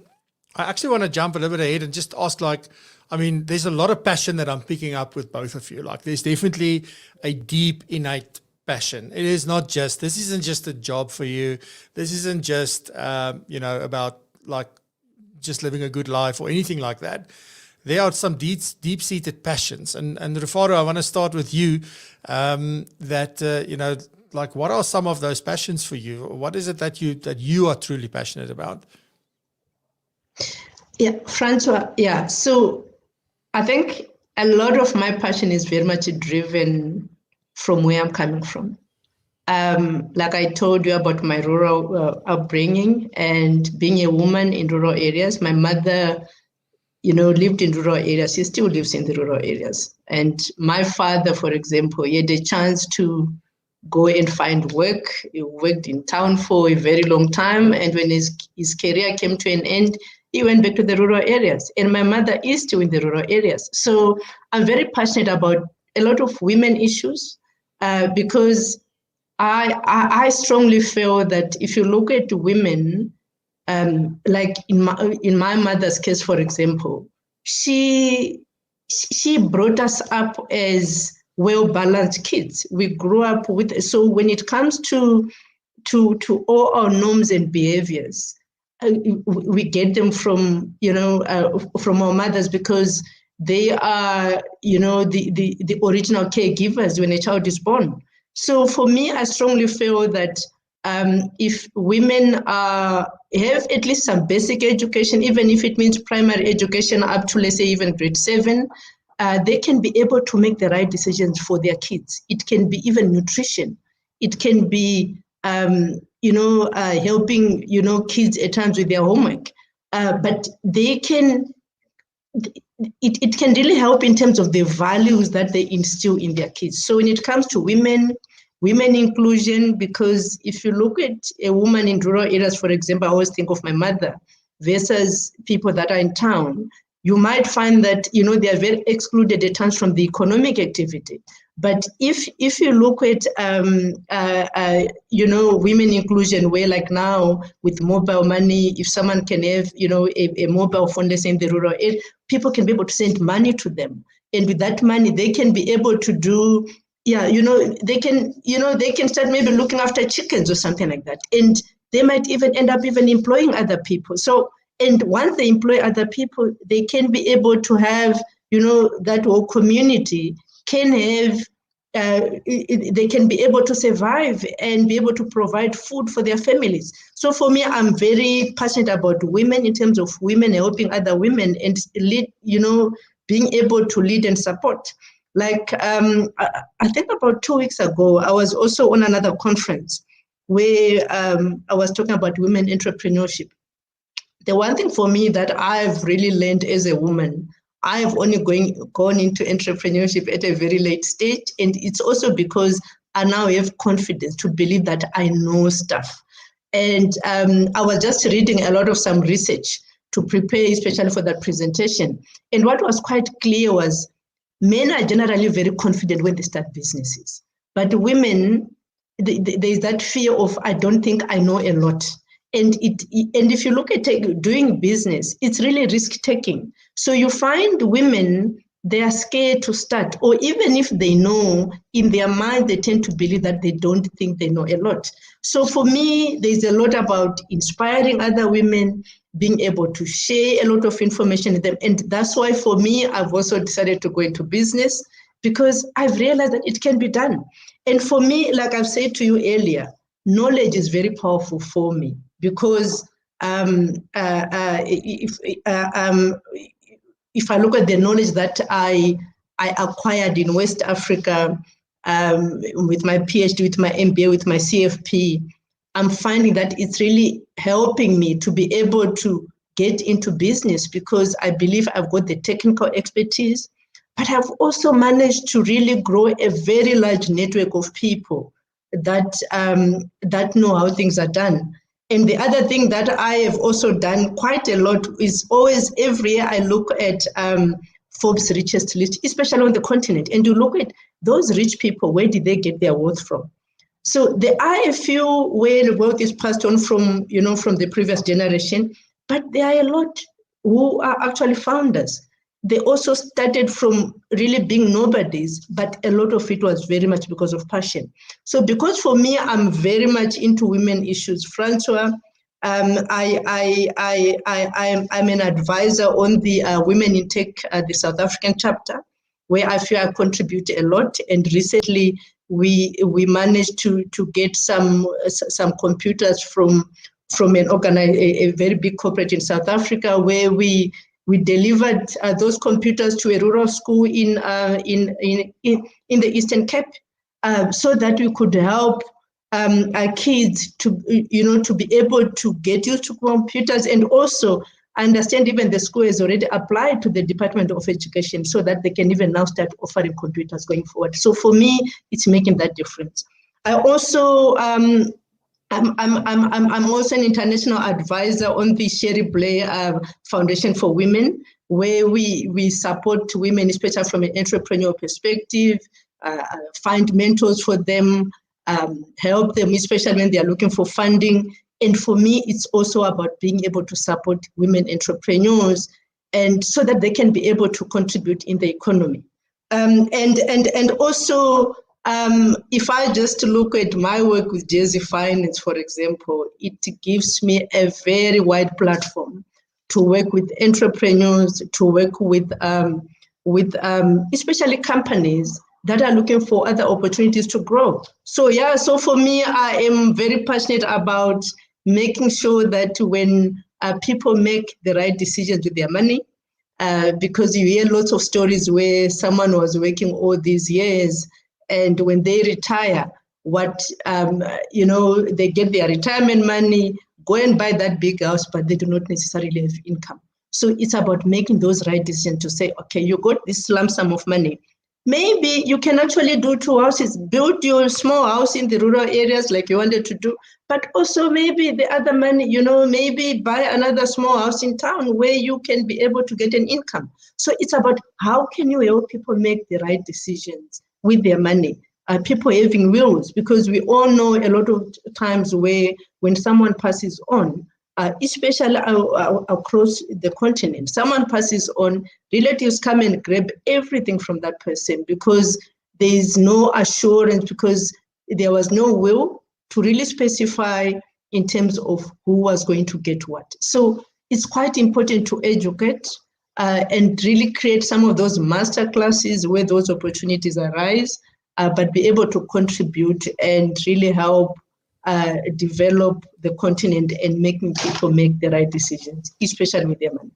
actually want to jump a little bit ahead and just ask, like, I mean, there's a lot of passion that I'm picking up with both of you. Like, there's definitely a deep, innate passion. It is not just, this isn't just a job for you. This isn't just, you know, about like just living a good life or anything like that. There are some deep-seated passions. And Rufaro, I want to start with you, you know, like, what are some of those passions for you? What is it that you are truly passionate about? Yeah, Francois, yeah. So I think a lot of my passion is very much driven from where I'm coming from. Like I told you about my rural upbringing and being a woman in rural areas. My mother, you know, lived in rural areas. She still lives in the rural areas. And my father, for example, he had a chance to go and find work. He worked in town for a very long time. And when his career came to an end, he went back to the rural areas. And my mother is still in the rural areas. So I'm very passionate about a lot of women issues because I strongly feel that if you look at women, like in my mother's case, for example, she brought us up as well-balanced kids. We grew up with, so when it comes to all our norms and behaviors, we get them from, you know, from our mothers, because they are, you know, the original caregivers when a child is born. So for me, I strongly feel that if women have at least some basic education, even if it means primary education up to, let's say, even grade 7, they can be able to make the right decisions for their kids. It can be even nutrition. It can be, you know, helping, you know, kids at times with their homework. But they can, it can really help in terms of the values that they instill in their kids. So when it comes to women inclusion, because if you look at a woman in rural areas, for example, I always think of my mother versus people that are in town, you might find that, you know, they are very excluded at times from the economic activity. But if you look at, you know, women inclusion, where like now with mobile money, if someone can have, you know, a mobile phone, let's say in the rural area, people can be able to send money to them. And with that money, they can be able to do, yeah, you know, they can start maybe looking after chickens or something like that. And they might even end up even employing other people. So, and once they employ other people, they can be able to have, you know, that whole community can have, they can be able to survive and be able to provide food for their families. So for me, I'm very passionate about women in terms of women helping other women and lead, you know, being able to lead and support. Like, I think about 2 weeks ago, I was also on another conference where I was talking about women entrepreneurship. The one thing for me that I've really learned as a woman, I've only gone into entrepreneurship at a very late stage. And it's also because I now have confidence to believe that I know stuff. And I was just reading a lot of some research to prepare, especially for that presentation. And what was quite clear was men are generally very confident when they start businesses. But women, there's that fear of, I don't think I know a lot. And if you look at doing business, it's really risk-taking. So you find women, they are scared to start, or even if they know, in their mind, they tend to believe that they don't think they know a lot. So for me, there's a lot about inspiring other women, being able to share a lot of information with them. And that's why for me, I've also decided to go into business, because I've realized that it can be done. And for me, like I've said to you earlier, knowledge is very powerful for me, because if I look at the knowledge that I I acquired in West Africa with my PhD, with my MBA, with my CFP, I'm finding that it's really helping me to be able to get into business because I believe I've got the technical expertise, but I've also managed to really grow a very large network of people that that know how things are done. And the other thing that I have also done quite a lot is always every year I look at Forbes' richest list, especially on the continent, and you look at those rich people, where did they get their wealth from? So there are a few where the wealth is passed on from, from the previous generation, but there are a lot who are actually founders. They also started from really being nobodies, but a lot of it was very much because of passion. So because for me, I'm very much into women issues, Francois, I'm an advisor on the Women in Tech, the South African chapter, where I feel I contribute a lot. And recently, we managed to get some computers from a very big corporate in South Africa, where we delivered those computers to a rural school in the Eastern Cape, so that we could help our kids to be able to get used to computers, and also understand even the school has already applied to the Department of Education so that they can even now start offering computers going forward. So for me, it's making that difference. I also I'm also an international advisor on the Sherry Blair Foundation for Women, where we support women, especially from an entrepreneurial perspective, find mentors for them, help them, especially when they are looking for funding. And for me, it's also about being able to support women entrepreneurs, and so that they can be able to contribute in the economy. And also, if I just look at my work with Jersey Finance, for example, it gives me a very wide platform to work with entrepreneurs, to work with especially companies that are looking for other opportunities to grow. So yeah, so for me, I am very passionate about making sure that when people make the right decisions with their money, because you hear lots of stories where someone was working all these years, and when they retire, they get their retirement money, go and buy that big house, but they do not necessarily have income. So it's about making those right decisions to say, okay, you got this lump sum of money. Maybe you can actually do 2 houses, build your small house in the rural areas like you wanted to do, but also maybe the other money, maybe buy another small house in town where you can be able to get an income. So it's about how can you help people make the right decisions with their money, people having wills, because we all know a lot of times where when someone passes on, especially across the continent, someone passes on, relatives come and grab everything from that person because there is no assurance, because there was no will to really specify in terms of who was going to get what. So it's quite important to educate and really create some of those master classes where those opportunities arise, but be able to contribute and really help develop the continent and making people make the right decisions, especially with their money.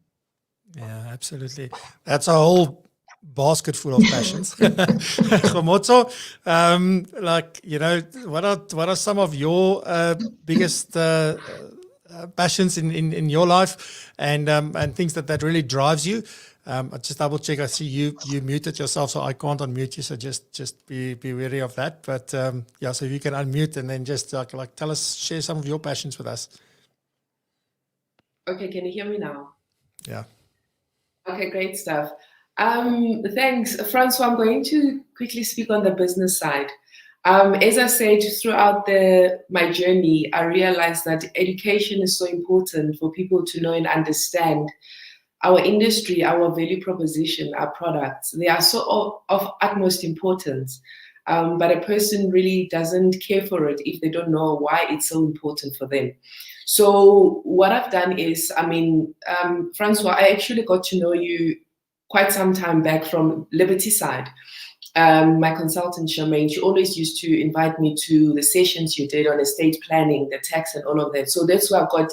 Yeah, absolutely. That's a whole basket full of passions. Kgomotso, what are some of your biggest passions in your life, and things that really drives you? I just double check. I see you muted yourself, so I can't unmute you. So just be wary of that. But so if you can unmute and then just tell us, share some of your passions with us. Okay, can you hear me now? Yeah. Okay, great stuff. Thanks, Francois. I'm going to quickly speak on the business side. As I said, throughout my journey, I realized that education is so important for people to know and understand our industry, our value proposition, our products. They are so of utmost importance, but a person really doesn't care for it if they don't know why it's so important for them. So what I've done is, Francois, I actually got to know you quite some time back from Liberty side. My consultant, Charmaine, she always used to invite me to the sessions you did on estate planning, the tax and all of that. So that's where I got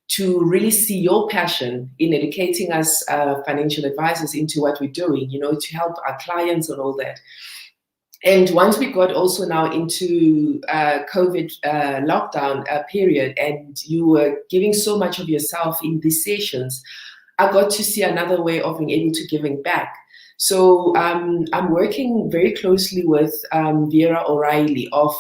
to really see your passion in educating us financial advisors into what we're doing, you know, to help our clients and all that. And once we got also now into COVID lockdown period, and you were giving so much of yourself in these sessions, I got to see another way of being able to giving back. So I'm working very closely with Vera O'Reilly of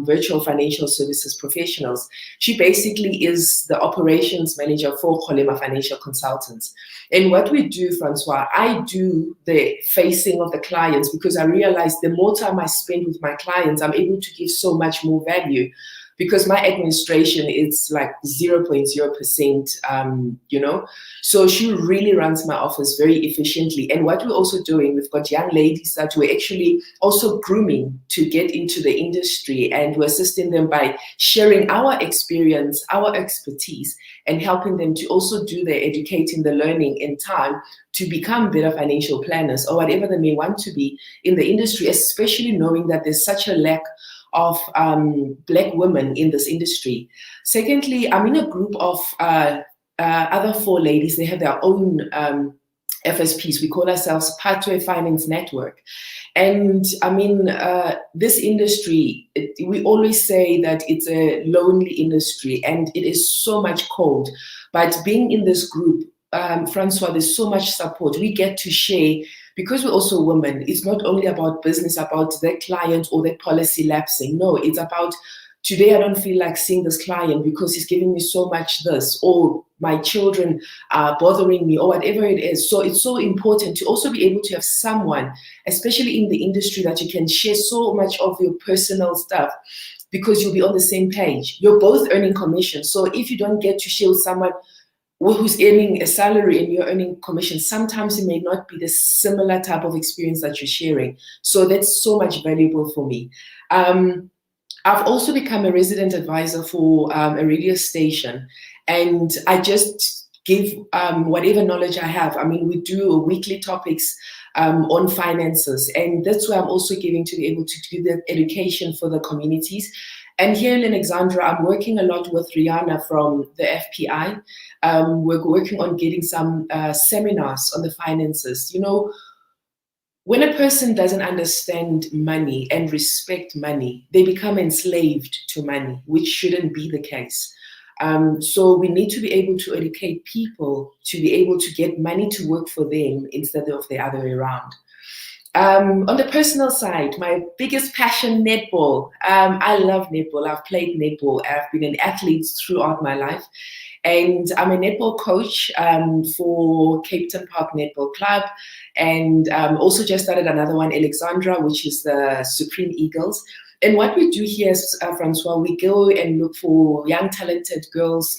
Virtual Financial Services Professionals. She basically is the operations manager for Kgolema Financial Consultants. And what we do, Francois, I do the facing of the clients, because I realize the more time I spend with my clients, I'm able to give so much more value, because my administration is like 0.0%, you know. So she really runs my office very efficiently. And what we're also doing, we've got young ladies that we're actually also grooming to get into the industry, and we're assisting them by sharing our experience, our expertise, and helping them to also do their educating, the learning in time to become better financial planners or whatever they may want to be in the industry, especially knowing that there's such a lack of Black women in this industry. Secondly, I'm in a group of other 4 ladies. They have their own FSPs. We call ourselves Pathway Finance Network. And I mean, this industry, we always say that it's a lonely industry and it is so much cold. But being in this group, Francois, there's so much support. We get to share, because we're also women. It's not only about business, about their client or their policy lapsing. No, it's about, today I don't feel like seeing this client because he's giving me so much this, or my children are bothering me, or whatever it is. So it's so important to also be able to have someone, especially in the industry, that you can share so much of your personal stuff, because you'll be on the same page. You're both earning commission. So if you don't get to share with someone who's earning a salary and you're earning commission, sometimes it may not be the similar type of experience that you're sharing. So that's so much valuable for me. I've also become a resident advisor for a radio station, and I just give whatever knowledge I have. I mean, we do weekly topics on finances, and that's where I'm also giving to be able to do the education for the communities. And here in Alexandra, I'm working a lot with Rihanna from the FPI. We're working on getting some seminars on the finances. You know, when a person doesn't understand money and respect money, they become enslaved to money, which shouldn't be the case. So we need to be able to educate people to be able to get money to work for them instead of the other way around. On the personal side, my biggest passion, netball. I love netball. I've played netball. I've been an athlete throughout my life. And I'm a netball coach for Cape Town Park Netball Club. And also just started another one, Alexandra, which is the Supreme Eagles. And what we do here, Francois, we go and look for young, talented girls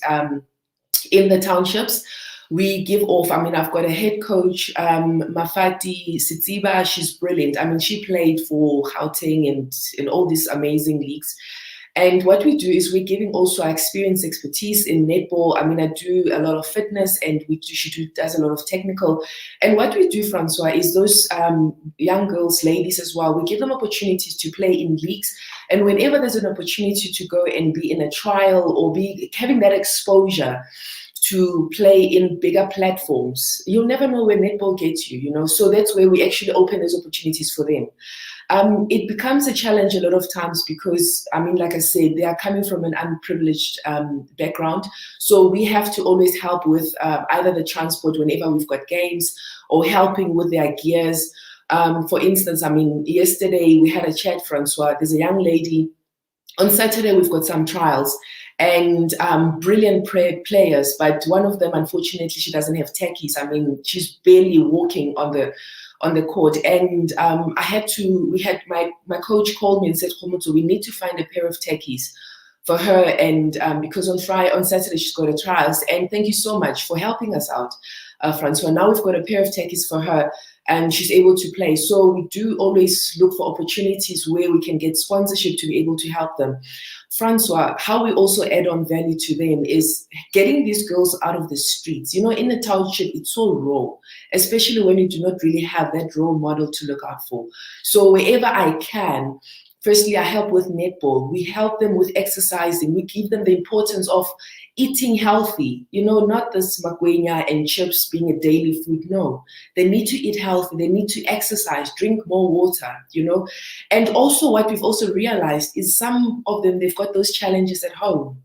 in the townships. We give off, I mean, I've got a head coach, Mafati Sitsiba, she's brilliant. I mean, she played for Gauteng and in all these amazing leagues. And what we do is we're giving also our experience, expertise in netball. I mean, I do a lot of fitness, and she does a lot of technical. And what we do, Francois, is those young girls, ladies as well, we give them opportunities to play in leagues. And whenever there's an opportunity to go and be in a trial or be having that exposure to play in bigger platforms, you'll never know where netball gets you, you know. So that's where we actually open those opportunities for them. It becomes a challenge a lot of times because, I mean, like I said, they are coming from an unprivileged background. So we have to always help with either the transport whenever we've got games, or helping with their gears. For instance, I mean, yesterday we had a chat, Francois. There's a young lady. On Saturday, we've got some trials. And brilliant players, but one of them, unfortunately, she doesn't have techies. I mean, she's barely walking on the court. And my coach called me and said, Kgomotso, we need to find a pair of techies for her. And because on Saturday, she's got a trials. And thank you so much for helping us out, Francois. Now we've got a pair of techies for her, and she's able to play. So we do always look for opportunities where we can get sponsorship to be able to help them. Francois, how we also add on value to them is getting these girls out of the streets. You know, in the township, it's so raw, especially when you do not really have that role model to look out for. So wherever I can, firstly, I help with netball. We help them with exercising. We give them the importance of eating healthy, not this magwenya and chips being a daily food. No, they need to eat healthy. They need to exercise, drink more water, And also what we've also realized is some of them, they've got those challenges at home.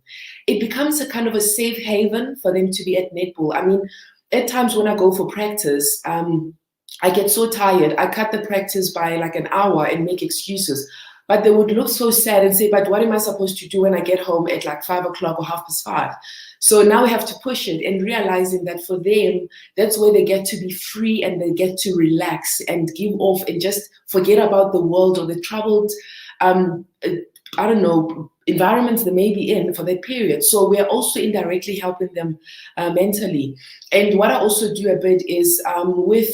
It becomes a kind of a safe haven for them to be at netball. I mean, at times when I go for practice, I get so tired. I cut the practice by like an hour and make excuses. But they would look so sad and say, but what am I supposed to do when I get home at like 5 o'clock or 5:30? So now we have to push it, and realizing that for them, that's where they get to be free and they get to relax and give off and just forget about the world or the troubled, environments they may be in for that period. So we are also indirectly helping them mentally. And what I also do a bit is with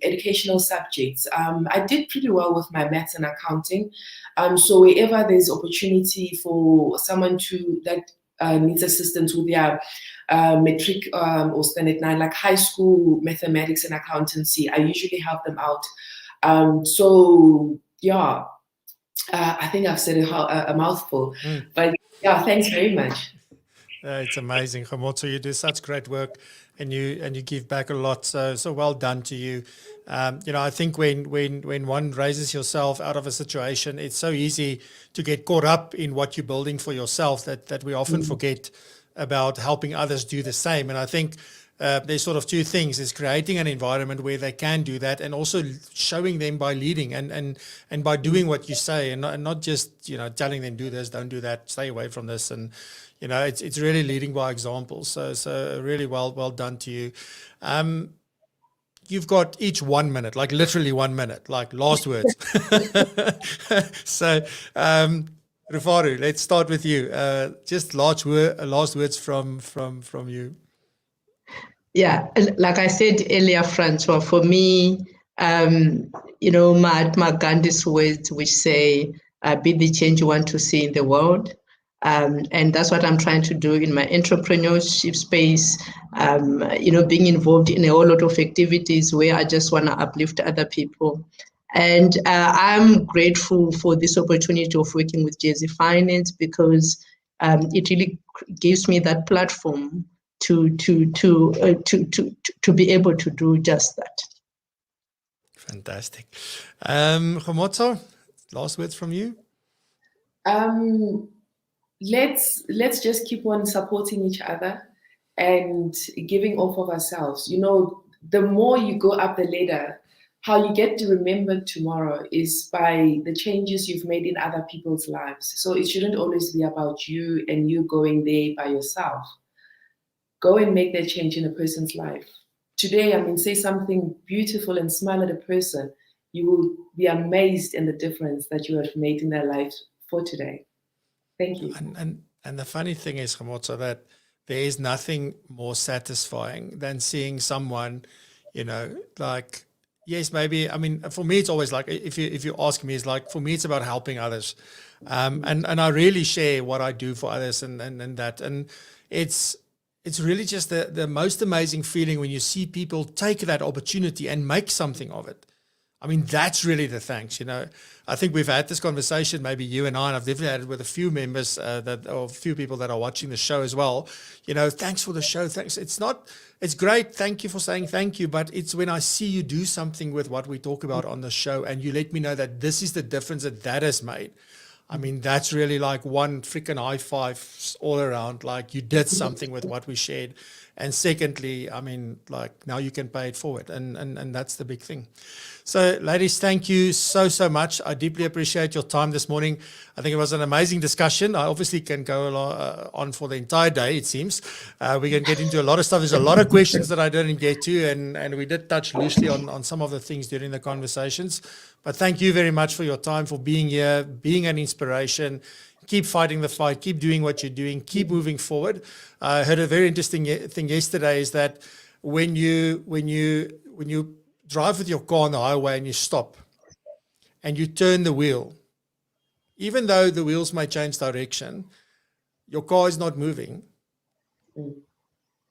educational subjects. I did pretty well with my maths and accounting. So wherever there's opportunity for someone that needs assistance with their metric or standard 9, like high school mathematics and accountancy, I usually help them out. I think I've said a mouthful, but yeah, thanks very much. It's amazing, Kgomotso. You do such great work, and you give back a lot. So well done to you. I think when one raises yourself out of a situation, it's so easy to get caught up in what you're building for yourself that we often forget about helping others do the same. And I think there's sort of two things: is creating an environment where they can do that, and also showing them by leading and by doing what you say, and not just telling them do this, don't do that, stay away from this, and it's really leading by example. So really well done to you. You've got each 1 minute, like literally 1 minute, like last words. So Rufaro, let's start with you. Just last words from you. Yeah, like I said earlier, Francois, for me, Mahatma Gandhi's words, which say, be the change you want to see in the world. And that's what I'm trying to do in my entrepreneurship space, being involved in a whole lot of activities where I just want to uplift other people. And I'm grateful for this opportunity of working with Jersey Finance, because it really gives me that platform to be able to do just that. Fantastic. Kgomotso, last words from you. Let's just keep on supporting each other and giving off of ourselves. The more you go up the ladder, how you get to remember tomorrow is by the changes you've made in other people's lives. So it shouldn't always be about you and you going there by yourself. Go and make that change in a person's life. Today, say something beautiful and smile at a person. You will be amazed in the difference that you have made in their life for today. Thank you. And the funny thing is, Kgomotso, that there is nothing more satisfying than seeing someone, like, yes, maybe, for me, it's always like, if you ask me, it's like, for me, it's about helping others. And I really share what I do for others and that. And it's really just the most amazing feeling when you see people take that opportunity and make something of it. That's really the thanks, I think we've had this conversation, maybe you and I, and I've definitely had it with a few members or a few people that are watching the show as well. Thanks for the show. Thanks. It's great. Thank you for saying thank you. But it's when I see you do something with what we talk about on the show and you let me know that this is the difference that has made. That's really like one freaking high five all around. Like, you did something with what we shared. And secondly, like, now you can pay it forward. And that's the big thing. So, ladies, thank you so much. I deeply appreciate your time this morning. I think it was an amazing discussion. I obviously can go on for the entire day, it seems. We can get into a lot of stuff. There's a lot of questions that I didn't get to, and we did touch loosely on some of the things during the conversations. But thank you very much for your time, for being here, being an inspiration. Keep fighting the fight. Keep doing what you're doing. Keep moving forward. I heard a very interesting thing yesterday is that when you drive with your car on the highway and you stop and you turn the wheel, even though the wheels may change direction, your car is not moving.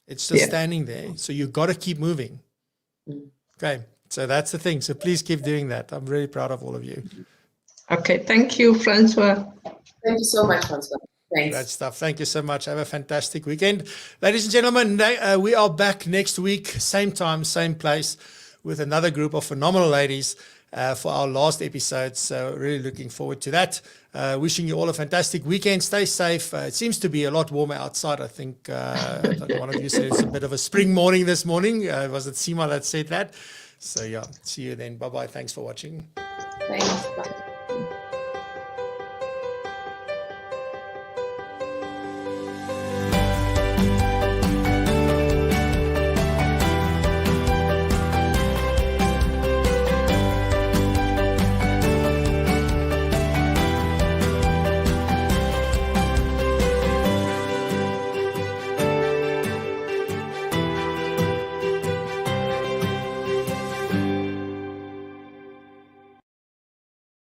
It's just standing there. So you've got to keep moving. Okay. So that's the thing. So please keep doing that. I'm really proud of all of you. Okay, thank you, Francois. Thank you so much, Francois. Thanks. Great stuff. Thank you so much. Have a fantastic weekend. Ladies and gentlemen, we are back next week, same time, same place, with another group of phenomenal ladies for our last episode. So really looking forward to that. Wishing you all a fantastic weekend. Stay safe. It seems to be a lot warmer outside. I think one of you said it's a bit of a spring morning this morning. Was it Sima that said that? So yeah, see you then. Bye-bye. Thanks for watching. Thanks. Bye.